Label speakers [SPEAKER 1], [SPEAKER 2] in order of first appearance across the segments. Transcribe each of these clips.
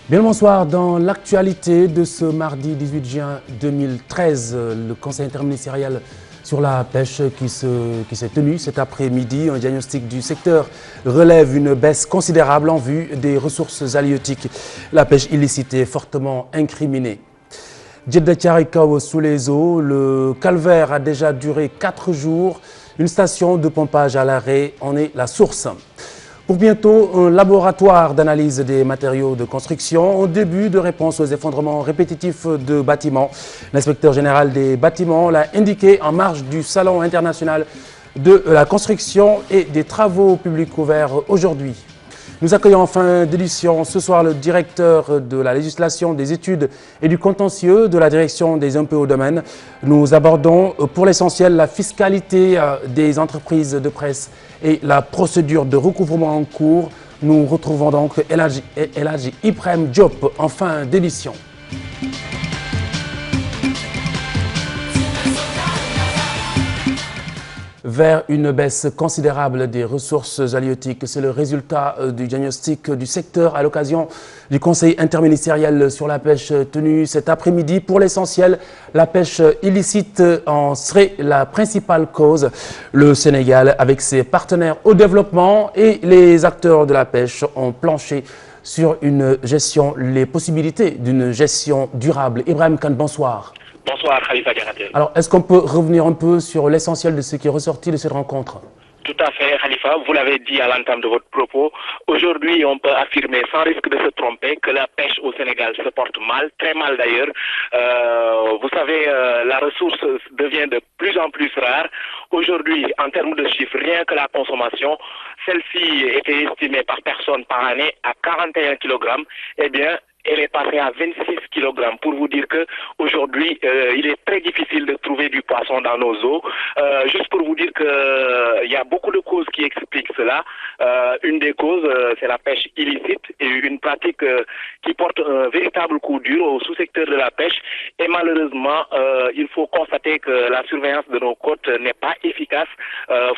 [SPEAKER 1] Bien le bonsoir. Dans l'actualité de ce mardi 18 juin 2013, le Conseil interministériel sur la pêche qui s'est tenu cet après-midi, un diagnostic du secteur relève une baisse considérable en vue des ressources halieutiques. La pêche illicite est fortement incriminée. Djeddah Thiaroye Kao sous les eaux, le calvaire a déjà duré 4 jours. Une station de pompage à l'arrêt en est la source. Pour bientôt, un laboratoire d'analyse des matériaux de construction, un début de réponse aux effondrements répétitifs de bâtiments. L'inspecteur général des bâtiments l'a indiqué en marge du Salon international de la construction et des travaux publics ouverts aujourd'hui. Nous accueillons en fin d'édition ce soir le directeur de la législation, des études et du contentieux de la direction des impôts au domaine. Nous abordons pour l'essentiel la fiscalité des entreprises de presse et la procédure de recouvrement en cours. Nous retrouvons donc El Hadji Ibrahim Diop en fin d'édition. Vers une baisse considérable des ressources halieutiques. C'est le résultat du diagnostic du secteur à l'occasion du Conseil interministériel sur la pêche tenu cet après-midi. Pour l'essentiel, la pêche illicite en serait la principale cause. Le Sénégal, avec ses partenaires au développement et les acteurs de la pêche, ont planché sur les possibilités d'une gestion durable. Ibrahim Kane, bonsoir.
[SPEAKER 2] Bonsoir Khalifa Diakhaté.
[SPEAKER 1] Alors, est-ce qu'on peut revenir un peu sur l'essentiel de ce qui est ressorti de cette rencontre?
[SPEAKER 2] Tout à fait, Khalifa. Vous l'avez dit à l'entame de votre propos. Aujourd'hui, on peut affirmer, sans risque de se tromper, que la pêche au Sénégal se porte mal, très mal d'ailleurs. Vous savez, la ressource devient de plus en plus rare. Aujourd'hui, en termes de chiffres, rien que la consommation, celle-ci était estimée par personne par année à 41 kg. Eh bien, elle est passée à 26 kg. Pour vous dire que aujourd'hui, il est très difficile de trouver du poisson dans nos eaux. Juste pour vous dire que il y a beaucoup de causes qui expliquent cela. Une des causes, c'est la pêche illicite et une pratique qui porte un véritable coup dur au sous-secteur de la pêche. Et malheureusement, il faut constater que la surveillance de nos côtes n'est pas efficace,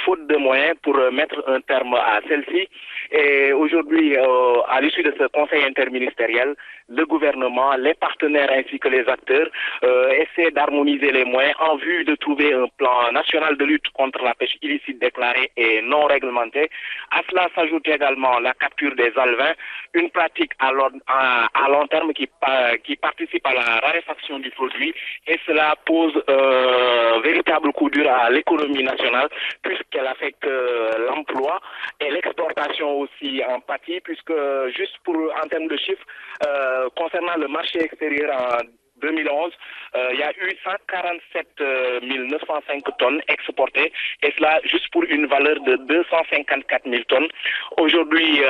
[SPEAKER 2] faute de moyens pour mettre un terme à celle-ci. Et aujourd'hui, à l'issue de ce conseil interministériel, le gouvernement, les partenaires ainsi que les acteurs essaient d'harmoniser les moyens en vue de trouver un plan national de lutte contre la pêche illicite déclarée et non réglementée. À cela s'ajoute également la capture des alevins, une pratique à long terme qui participe à la raréfaction du produit, et cela pose véritable coup dur à l'économie nationale puisqu'elle affecte l'emploi et l'exportation aussi en pâtit, puisque juste en termes de chiffres, concernant le marché extérieur en 2011, il y a eu 147 905 tonnes exportées, et cela juste pour une valeur de 254 000 tonnes. Aujourd'hui,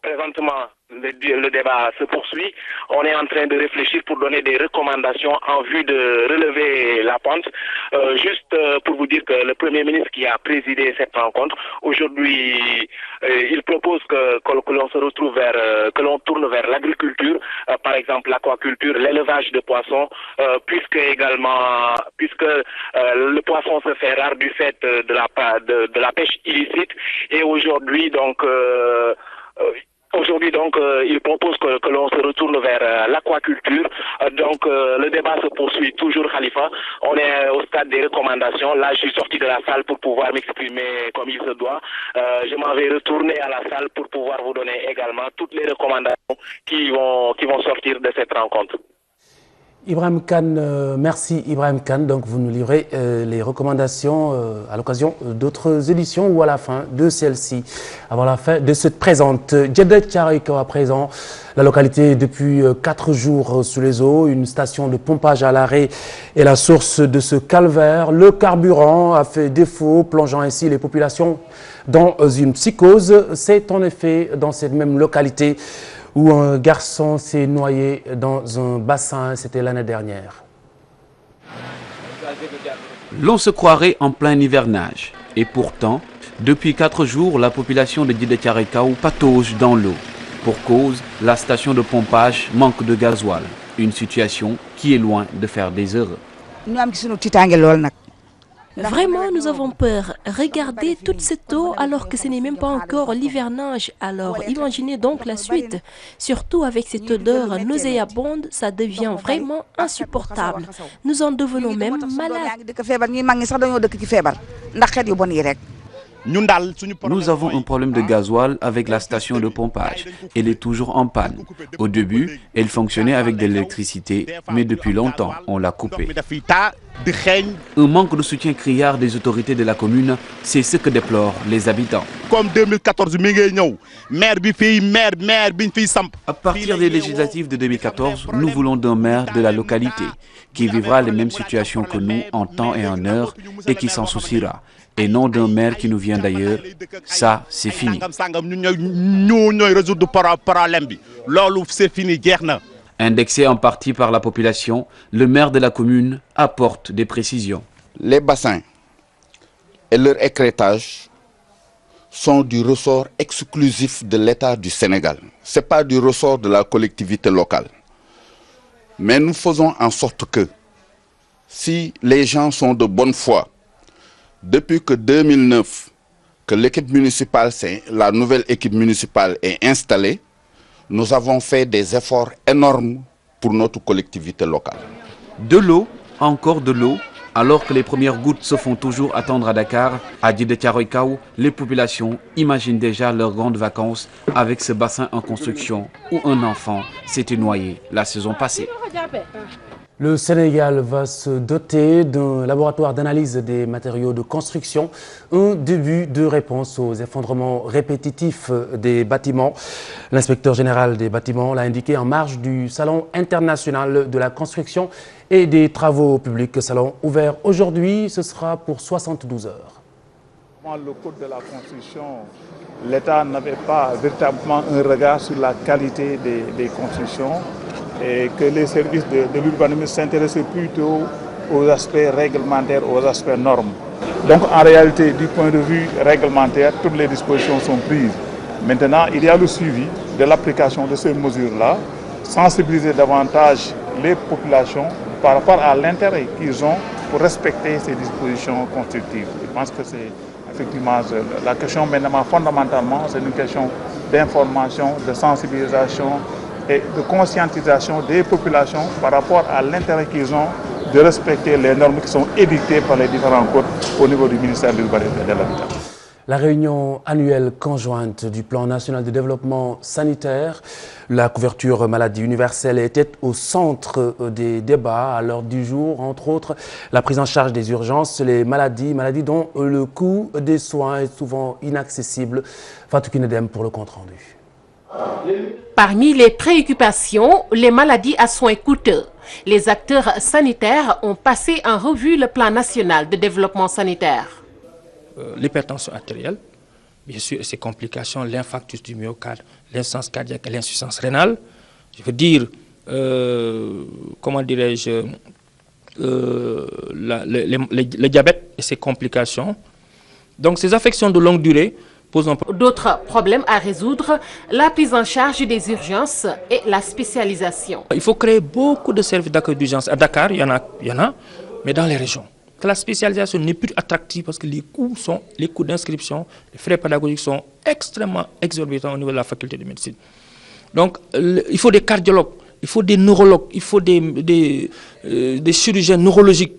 [SPEAKER 2] présentement, le débat se poursuit. On est en train de réfléchir pour donner des recommandations en vue de relever la pente. Juste pour vous dire que le Premier ministre qui a présidé cette rencontre, aujourd'hui, il propose que l'on se retrouve que l'on tourne vers l'agriculture, par exemple l'aquaculture, l'élevage de poissons, puisque le poisson se fait rare du fait de la pêche illicite. Et aujourd'hui, donc, il propose que l'on se retourne vers l'aquaculture. Donc, le débat se poursuit toujours, Khalifa. On est au stade des recommandations. Là, je suis sorti de la salle pour pouvoir m'exprimer comme il se doit. Je m'en vais retourner à la salle pour pouvoir vous donner également toutes les recommandations qui vont sortir de cette rencontre.
[SPEAKER 1] Ibrahim Kane, merci Ibrahim Kane. Donc vous nous livrez les recommandations à l'occasion d'autres éditions ou à la fin de celle-ci, avant la fin de cette présente. Djeddah Thiaroye Kao à présent, la localité depuis 4 jours sous les eaux, une station de pompage à l'arrêt est la source de ce calvaire. Le carburant a fait défaut, plongeant ainsi les populations dans une psychose. C'est en effet dans cette même localité où un garçon s'est noyé dans un bassin, c'était l'année dernière.
[SPEAKER 3] L'on se croirait en plein hivernage. Et pourtant, depuis 4 jours, la population de Djeddah Thiaroye Kao patauge dans l'eau. Pour cause, la station de pompage manque de gasoil. Une situation qui est loin de faire des heureux.
[SPEAKER 4] Vraiment, nous avons peur. Regardez toute cette eau alors que ce n'est même pas encore l'hivernage. Alors, imaginez donc la suite. Surtout avec cette odeur nauséabonde, ça devient vraiment insupportable. Nous en devenons même malades.
[SPEAKER 3] Nous avons un problème de gasoil avec la station de pompage. Elle est toujours en panne. Au début, elle fonctionnait avec de l'électricité, mais depuis longtemps, on l'a coupée. Un manque de soutien criard des autorités de la commune, c'est ce que déplorent les habitants.
[SPEAKER 5] Comme 2014,
[SPEAKER 3] À partir des législatives de 2014, nous voulons d'un maire de la localité qui vivra les mêmes situations que nous en temps et en heure et qui s'en souciera. Et non d'un maire qui nous vient d'ailleurs. Ça, c'est fini. Indexé en partie par la population, le maire de la commune apporte des précisions.
[SPEAKER 6] Les bassins et leur écrêtage sont du ressort exclusif de l'État du Sénégal. Ce n'est pas du ressort de la collectivité locale. Mais nous faisons en sorte que, si les gens sont de bonne foi, depuis que 2009, que l'équipe municipale, la nouvelle équipe municipale est installée, nous avons fait des efforts énormes pour notre collectivité locale.
[SPEAKER 3] De l'eau, encore de l'eau, alors que les premières gouttes se font toujours attendre à Dakar, à Djiddah Thiaroye Kao, les populations imaginent déjà leurs grandes vacances avec ce bassin en construction où un enfant s'était noyé la saison passée.
[SPEAKER 1] Le Sénégal va se doter d'un laboratoire d'analyse des matériaux de construction, un début de réponse aux effondrements répétitifs des bâtiments. L'inspecteur général des bâtiments l'a indiqué en marge du Salon international de la construction et des travaux publics. Salon ouvert aujourd'hui, ce sera pour 72 heures.
[SPEAKER 7] Dans le cours de la construction, l'État n'avait pas véritablement un regard sur la qualité des constructions et que les services de l'urbanisme s'intéressaient plutôt aux aspects réglementaires, aux aspects normes. Donc en réalité, du point de vue réglementaire, toutes les dispositions sont prises. Maintenant, il y a le suivi de l'application de ces mesures-là, sensibiliser davantage les populations par rapport à l'intérêt qu'ils ont pour respecter ces dispositions constructives. Je pense que c'est effectivement la question maintenant fondamentalement, c'est une question d'information, de sensibilisation et de conscientisation des populations par rapport à l'intérêt qu'ils ont de respecter les normes qui sont édictées par les différents codes au niveau du ministère de l'Urbanisme et de l'Habitat.
[SPEAKER 1] La réunion annuelle conjointe du Plan national de développement sanitaire, la couverture maladie universelle était au centre des débats à l'ordre du jour, entre autres la prise en charge des urgences, les maladies dont le coût des soins est souvent inaccessible. Fatou Kinedem pour le compte-rendu.
[SPEAKER 8] Parmi les préoccupations, les maladies à soins coûteux. Les acteurs sanitaires ont passé en revue le plan national de développement sanitaire.
[SPEAKER 9] L'hypertension artérielle, bien sûr, et ses complications, l'infarctus du myocarde, l'insuffisance cardiaque et l'insuffisance rénale. Je veux dire, comment dirais-je, le diabète et ses complications. Donc ces affections de longue durée posent un problème.
[SPEAKER 8] D'autres problèmes à résoudre, la prise en charge des urgences et la spécialisation.
[SPEAKER 9] Il faut créer beaucoup de services d'accueil d'urgence. À Dakar, il y en a, mais dans les régions. Que la spécialisation n'est plus attractive parce que les coûts d'inscription, les frais pédagogiques sont extrêmement exorbitants au niveau de la faculté de médecine. Donc, il faut des cardiologues, il faut des neurologues, il faut des chirurgiens neurologiques,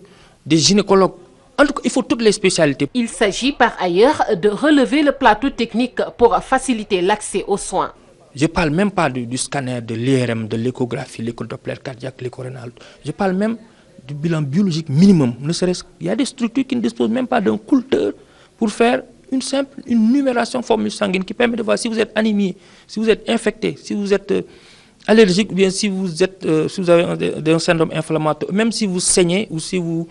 [SPEAKER 9] des gynécologues. En tout cas, il faut toutes les spécialités.
[SPEAKER 8] Il s'agit par ailleurs de relever le plateau technique pour faciliter l'accès aux soins.
[SPEAKER 9] Je ne parle même pas du scanner, de l'IRM, de l'échographie, l'échodoppler cardiaque, l'échorénal. Je parle même du bilan biologique minimum. Ne serait-ce qu'il y a des structures qui ne disposent même pas d'un couleur pour faire une numération formule sanguine qui permet de voir si vous êtes anémié, si vous êtes infecté, si vous êtes allergique ou bien si vous avez un syndrome inflammatoire, même si vous saignez ou si vous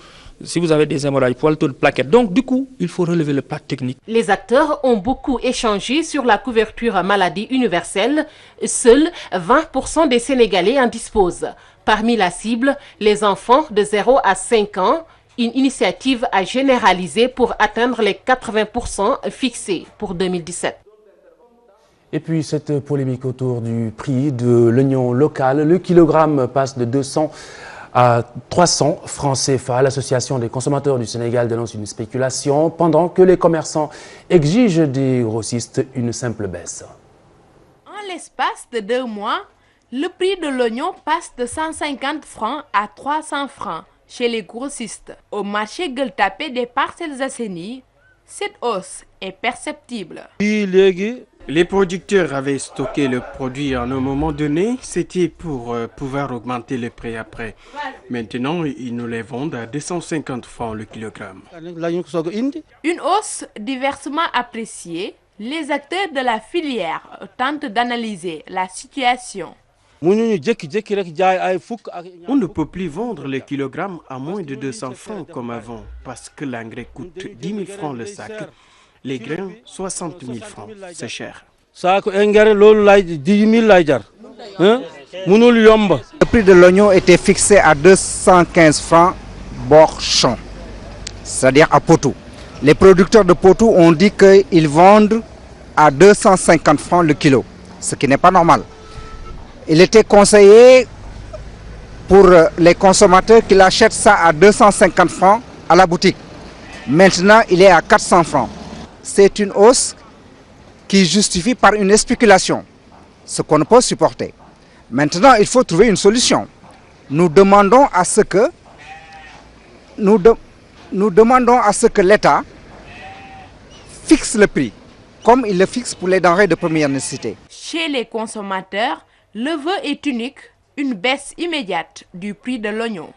[SPEAKER 9] avez des hémorragies pour le taux de plaquettes. Donc du coup, il faut relever le plat technique.
[SPEAKER 8] Les acteurs ont beaucoup échangé sur la couverture maladie universelle. Seuls 20% des Sénégalais en disposent. Parmi la cible, les enfants de 0 à 5 ans, une initiative à généraliser pour atteindre les 80% fixés pour 2017.
[SPEAKER 1] Et puis cette polémique autour du prix de l'oignon local. Le kilogramme passe de 200 à 300 francs CFA. L'Association des consommateurs du Sénégal dénonce une spéculation pendant que les commerçants exigent des grossistes une simple baisse.
[SPEAKER 5] En l'espace de 2 mois, le prix de l'oignon passe de 150 francs à 300 francs chez les grossistes. Au marché Gueule Tapée des Parcelles Assainies, cette hausse est perceptible.
[SPEAKER 10] Les producteurs avaient stocké le produit à un moment donné, c'était pour pouvoir augmenter le prix après. Maintenant, ils nous les vendent à 250 francs le kilogramme.
[SPEAKER 5] Une hausse diversement appréciée, les acteurs de la filière tentent d'analyser la situation.
[SPEAKER 10] On ne peut plus vendre le kilogramme à moins de 200 francs comme avant, parce que l'engrais coûte 10 000 francs le sac. Les grains, 60 000 francs, c'est cher.
[SPEAKER 11] Le prix de l'oignon était fixé à 215 francs bord champ, c'est-à-dire à Potou. Les producteurs de Potou ont dit qu'ils vendent à 250 francs le kilo, ce qui n'est pas normal. Il était conseillé pour les consommateurs qu'ils achètent ça à 250 francs à la boutique. Maintenant, il est à 400 francs. C'est une hausse qui justifie par une spéculation, ce qu'on ne peut supporter. Maintenant, il faut trouver une solution. Nous demandons à ce que l'État fixe le prix, comme il le fixe pour les denrées de première nécessité.
[SPEAKER 5] Chez les consommateurs, le vœu est unique, une baisse immédiate du prix de l'oignon.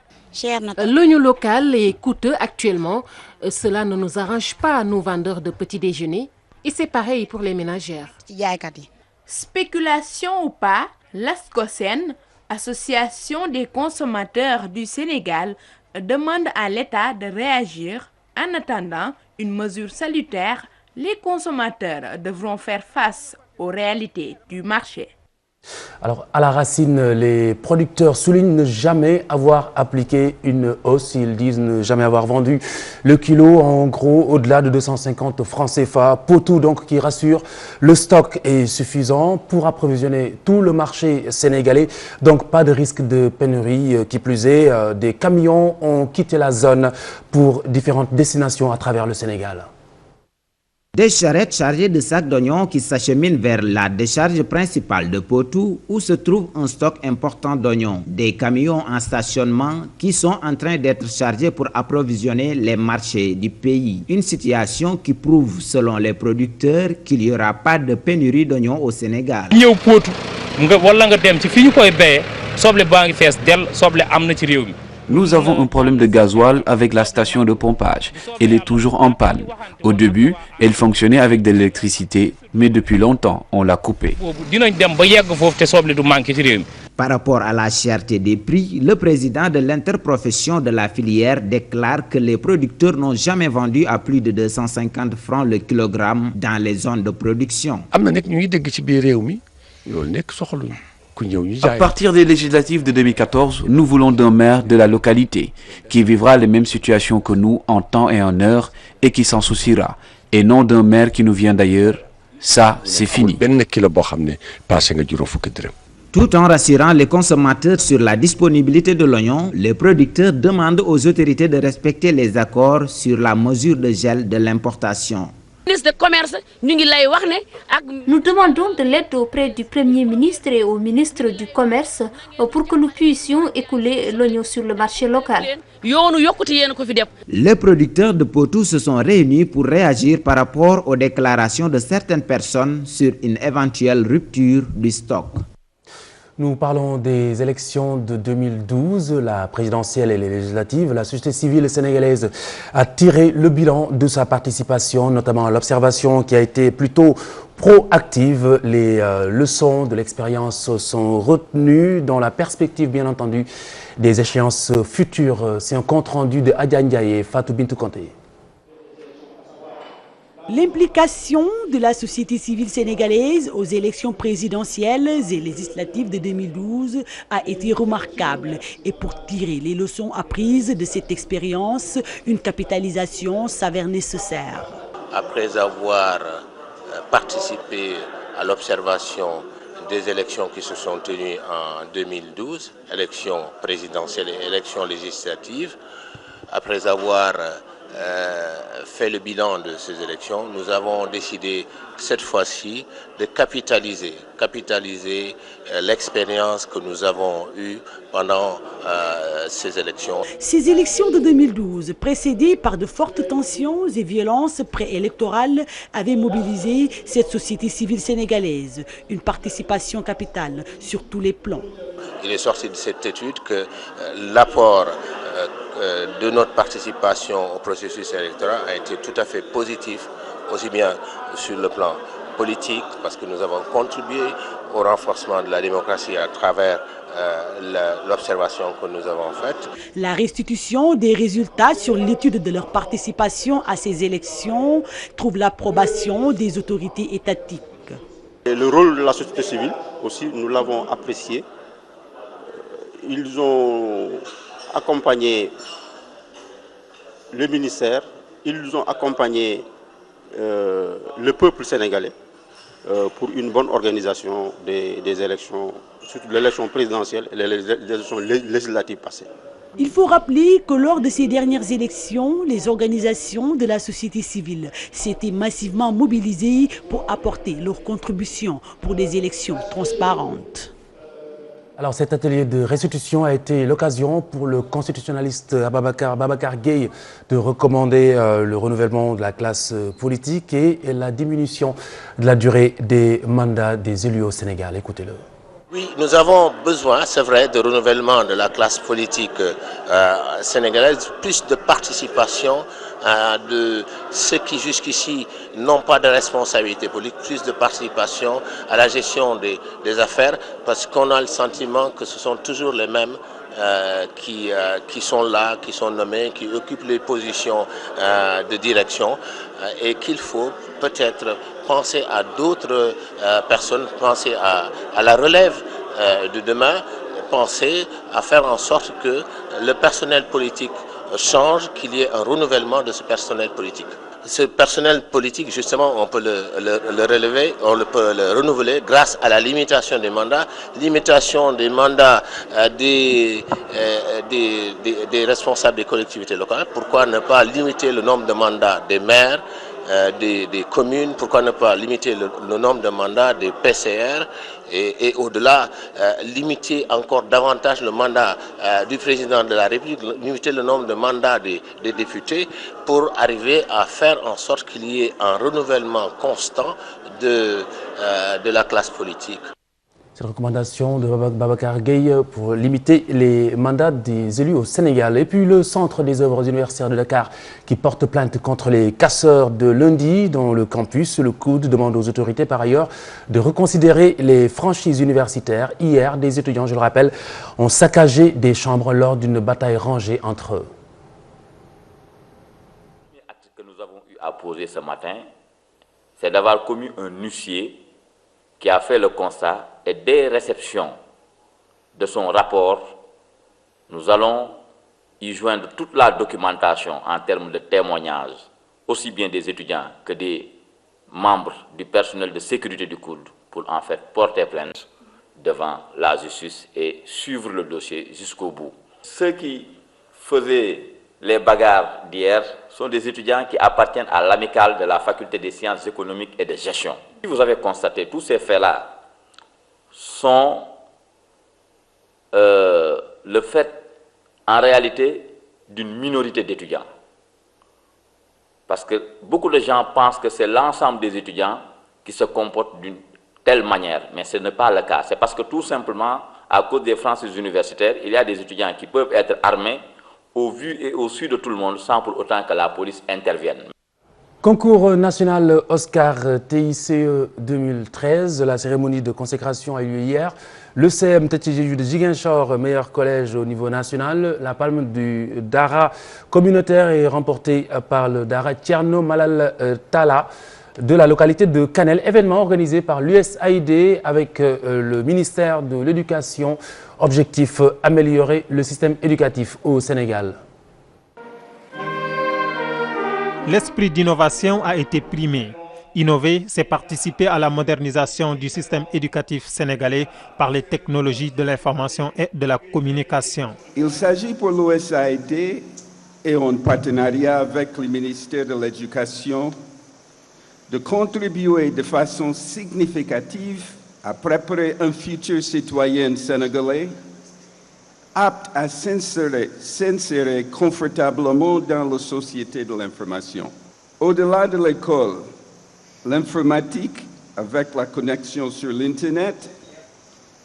[SPEAKER 8] L'oignon local est coûteux actuellement. Cela ne nous arrange pas, nous vendeurs de petits déjeuners. Et c'est pareil pour les ménagères.
[SPEAKER 5] Spéculation ou pas, l'ASCOSEN, Association des consommateurs du Sénégal, demande à l'État de réagir. En attendant une mesure salutaire, les consommateurs devront faire face aux réalités du marché.
[SPEAKER 1] Alors, à la racine, les producteurs soulignent ne jamais avoir appliqué une hausse. Ils disent ne jamais avoir vendu le kilo, en gros, au-delà de 250 francs CFA. Potou, donc, qui rassure, le stock est suffisant pour approvisionner tout le marché sénégalais. Donc, pas de risque de pénurie. Qui plus est, des camions ont quitté la zone pour différentes destinations à travers le Sénégal.
[SPEAKER 12] Des charrettes chargées de sacs d'oignons qui s'acheminent vers la décharge principale de Potou où se trouve un stock important d'oignons. Des camions en stationnement qui sont en train d'être chargés pour approvisionner les marchés du pays. Une situation qui prouve, selon les producteurs, qu'il n'y aura pas de pénurie d'oignons au Sénégal.
[SPEAKER 3] Nous avons un problème de gasoil avec la station de pompage. Elle est toujours en panne. Au début, elle fonctionnait avec de l'électricité, mais depuis longtemps, on l'a coupée.
[SPEAKER 12] Par rapport à la cherté des prix, le président de l'interprofession de la filière déclare que les producteurs n'ont jamais vendu à plus de 250 francs le kilogramme dans les zones de production.
[SPEAKER 3] À partir des législatives de 2014, nous voulons d'un maire de la localité qui vivra les mêmes situations que nous en temps et en heure et qui s'en souciera, et non d'un maire qui nous vient d'ailleurs. Ça, c'est fini.
[SPEAKER 12] Tout en rassurant les consommateurs sur la disponibilité de l'oignon, les producteurs demandent aux autorités de respecter les accords sur la mesure de gel de l'importation.
[SPEAKER 13] Nous demandons de l'aide auprès du Premier ministre et au ministre du Commerce pour que nous puissions écouler l'oignon sur le marché local.
[SPEAKER 12] Les producteurs de Potou se sont réunis pour réagir par rapport aux déclarations de certaines personnes sur une éventuelle rupture du stock.
[SPEAKER 1] Nous parlons des élections de 2012, la présidentielle et les législatives. La société civile sénégalaise a tiré le bilan de sa participation, notamment à l'observation qui a été plutôt proactive. Les leçons de l'expérience sont retenues dans la perspective, bien entendu, des échéances futures. C'est un compte-rendu de Adja Ndiaye et Fatou Bintou Kanté.
[SPEAKER 14] L'implication de la société civile sénégalaise aux élections présidentielles et législatives de 2012 a été remarquable. Et pour tirer les leçons apprises de cette expérience, une capitalisation s'avère nécessaire.
[SPEAKER 15] Après avoir participé à l'observation des élections qui se sont tenues en 2012, élections présidentielles et élections législatives. Après avoir fait le bilan de ces élections, nous avons décidé cette fois-ci de capitaliser l'expérience que nous avons eue pendant ces élections.
[SPEAKER 14] Ces élections de 2012, précédées par de fortes tensions et violences préélectorales, avaient mobilisé cette société civile sénégalaise, une participation capitale sur tous les plans.
[SPEAKER 15] Il est sorti de cette étude que l'apport de notre participation au processus électoral a été tout à fait positif, aussi bien sur le plan politique, parce que nous avons contribué au renforcement de la démocratie à travers l'observation que nous avons faite.
[SPEAKER 14] La restitution des résultats sur l'étude de leur participation à ces élections trouve l'approbation des autorités étatiques.
[SPEAKER 16] Et le rôle de la société civile aussi, nous l'avons apprécié. Ils ont accompagné le ministère, ils ont accompagné le peuple sénégalais pour une bonne organisation des élections, surtout l'élection présidentielle et les élections législatives passées.
[SPEAKER 14] Il faut rappeler que lors de ces dernières élections, les organisations de la société civile s'étaient massivement mobilisées pour apporter leur contribution pour des élections transparentes.
[SPEAKER 1] Alors cet atelier de restitution a été l'occasion pour le constitutionnaliste Babacar Gueye de recommander le renouvellement de la classe politique et la diminution de la durée des mandats des élus au Sénégal. Écoutez-le.
[SPEAKER 15] Oui, nous avons besoin, c'est vrai, de renouvellement de la classe politique sénégalaise, plus de participation de ceux qui jusqu'ici n'ont pas de responsabilité politique, plus de participation à la gestion des affaires, parce qu'on a le sentiment que ce sont toujours les mêmes qui sont là, qui sont nommés, qui occupent les positions de direction et qu'il faut peut-être penser à d'autres personnes, penser à la relève de demain, penser à faire en sorte que le personnel politique change, qu'il y ait un renouvellement de ce personnel politique. Ce personnel politique, justement, on peut le relever, on peut le renouveler grâce à la limitation des mandats des responsables des collectivités locales. Pourquoi ne pas limiter le nombre de mandats des maires, des communes, pourquoi ne pas limiter le nombre de mandats des PCR et au-delà, limiter encore davantage le mandat du président de la République, limiter le nombre de mandats des députés pour arriver à faire en sorte qu'il y ait un renouvellement constant de la classe politique.
[SPEAKER 1] Cette recommandation de Babacar Gueye pour limiter les mandats des élus au Sénégal. Et puis le Centre des œuvres universitaires de Dakar qui porte plainte contre les casseurs de lundi dans le campus. Le COUD demande aux autorités par ailleurs de reconsidérer les franchises universitaires. Hier, des étudiants, je le rappelle, ont saccagé des chambres lors d'une bataille rangée entre eux.
[SPEAKER 17] Le premier acte que nous avons eu à poser ce matin, c'est d'avoir commis un huissier qui a fait le constat et dès réception de son rapport, nous allons y joindre toute la documentation en termes de témoignages, aussi bien des étudiants que des membres du personnel de sécurité du COUD pour en fait porter plainte devant la justice et suivre le dossier jusqu'au bout. Ceux qui faisaient les bagarres d'hier sont des étudiants qui appartiennent à l'amicale de la faculté des sciences économiques et de gestion. Si vous avez constaté, tous ces faits-là sont le fait en réalité d'une minorité d'étudiants. Parce que beaucoup de gens pensent que c'est l'ensemble des étudiants qui se comportent d'une telle manière, mais ce n'est pas le cas. C'est parce que tout simplement, à cause des franchises universitaires, il y a des étudiants qui peuvent être armés au vu et au su de tout le monde sans pour autant que la police intervienne.
[SPEAKER 1] Concours national Oscar TICE 2013, la cérémonie de consécration a eu lieu hier. Le CM TTGU de Ziguinchor, meilleur collège au niveau national. La palme du Dara communautaire est remportée par le Dara Thierno Malal Tala de la localité de Kanel, événement organisé par l'USAID avec le ministère de l'Éducation. Objectif, améliorer le système éducatif au Sénégal.
[SPEAKER 18] L'esprit d'innovation a été primé. Innover, c'est participer à la modernisation du système éducatif sénégalais par les technologies de l'information et de la communication.
[SPEAKER 19] Il s'agit pour l'USAID et en partenariat avec le ministère de l'Éducation de contribuer de façon significative à préparer un futur citoyen sénégalais apte à s'insérer confortablement dans la société de l'information. Au-delà de l'école, l'informatique, avec la connexion sur l'Internet,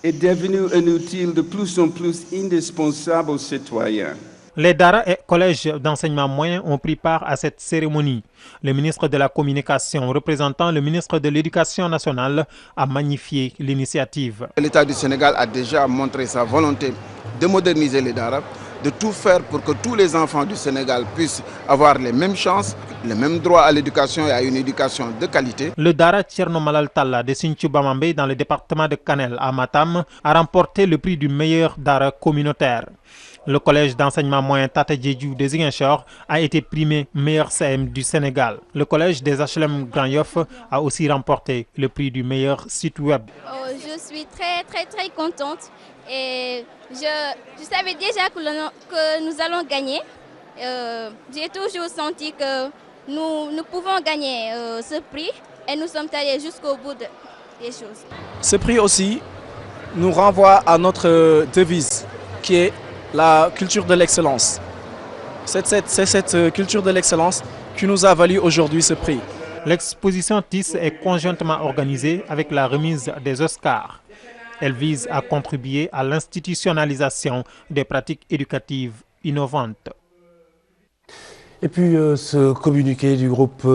[SPEAKER 19] est devenue un outil de plus en plus indispensable aux citoyens.
[SPEAKER 18] Les Dara et collèges d'enseignement moyen ont pris part à cette cérémonie. Le ministre de la Communication, représentant le ministre de l'Éducation nationale, a magnifié l'initiative.
[SPEAKER 20] L'État du Sénégal a déjà montré sa volonté de moderniser les Dara, de tout faire pour que tous les enfants du Sénégal puissent avoir les mêmes chances, les mêmes droits à l'éducation et à une éducation de qualité.
[SPEAKER 18] Le Dara Thierno Malal Talla de Sinthiou Bamambé dans le département de Kanel à Matam a remporté le prix du meilleur Dara communautaire. Le collège d'enseignement moyen Tata Diédhiou de Ziguinchor a été primé meilleur CM du Sénégal. Le collège des HLM Grand Yoff a aussi remporté le prix du meilleur site web.
[SPEAKER 21] Je suis très contente et je savais déjà que nous allons gagner. J'ai toujours senti que nous pouvons gagner ce prix et nous sommes allés jusqu'au bout des choses.
[SPEAKER 22] Ce prix aussi nous renvoie à notre devise qui est la culture de l'excellence. C'est cette culture de l'excellence qui nous a valu aujourd'hui ce prix.
[SPEAKER 18] L'exposition TIS est conjointement organisée avec la remise des Oscars. Elle vise à contribuer à l'institutionnalisation des pratiques éducatives innovantes.
[SPEAKER 1] Et puis ce communiqué du groupe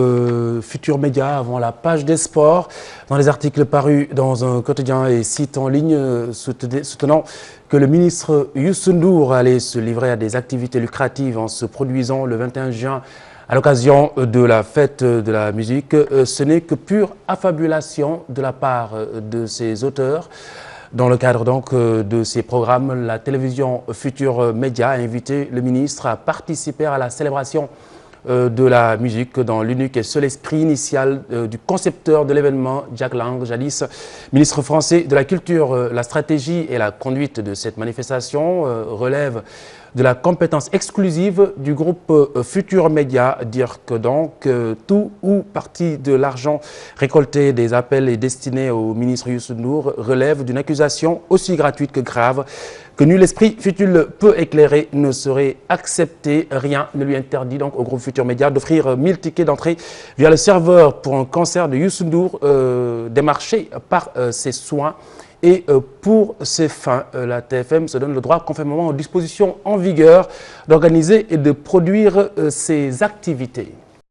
[SPEAKER 1] Futur Média avant la page des sports, dans les articles parus dans un quotidien et site en ligne soutenant que le ministre Youssou N'Dour allait se livrer à des activités lucratives en se produisant le 21 juin à l'occasion de la fête de la musique. Ce n'est que pure affabulation de la part de ses auteurs. Dans le cadre donc de ces programmes, la télévision Futur Média a invité le ministre à participer à la célébration de la musique dans l'unique et seul esprit initial du concepteur de l'événement, Jack Lang, jadis ministre français de la Culture. La stratégie et la conduite de cette manifestation relèvent de la compétence exclusive du groupe Futur Média. Dire que donc tout ou partie de l'argent récolté des appels et destiné au ministre Youssou N'Dour relève d'une accusation aussi gratuite que grave, que nul esprit futile peut éclairer ne serait accepté. Rien ne lui interdit donc au groupe Futur Média d'offrir 1000 tickets d'entrée via le serveur pour un concert de Youssou N'Dour démarché par ses soins. Et pour ces fins, la TFM se donne le droit, conformément aux dispositions en vigueur, d'organiser et de produire ces activités.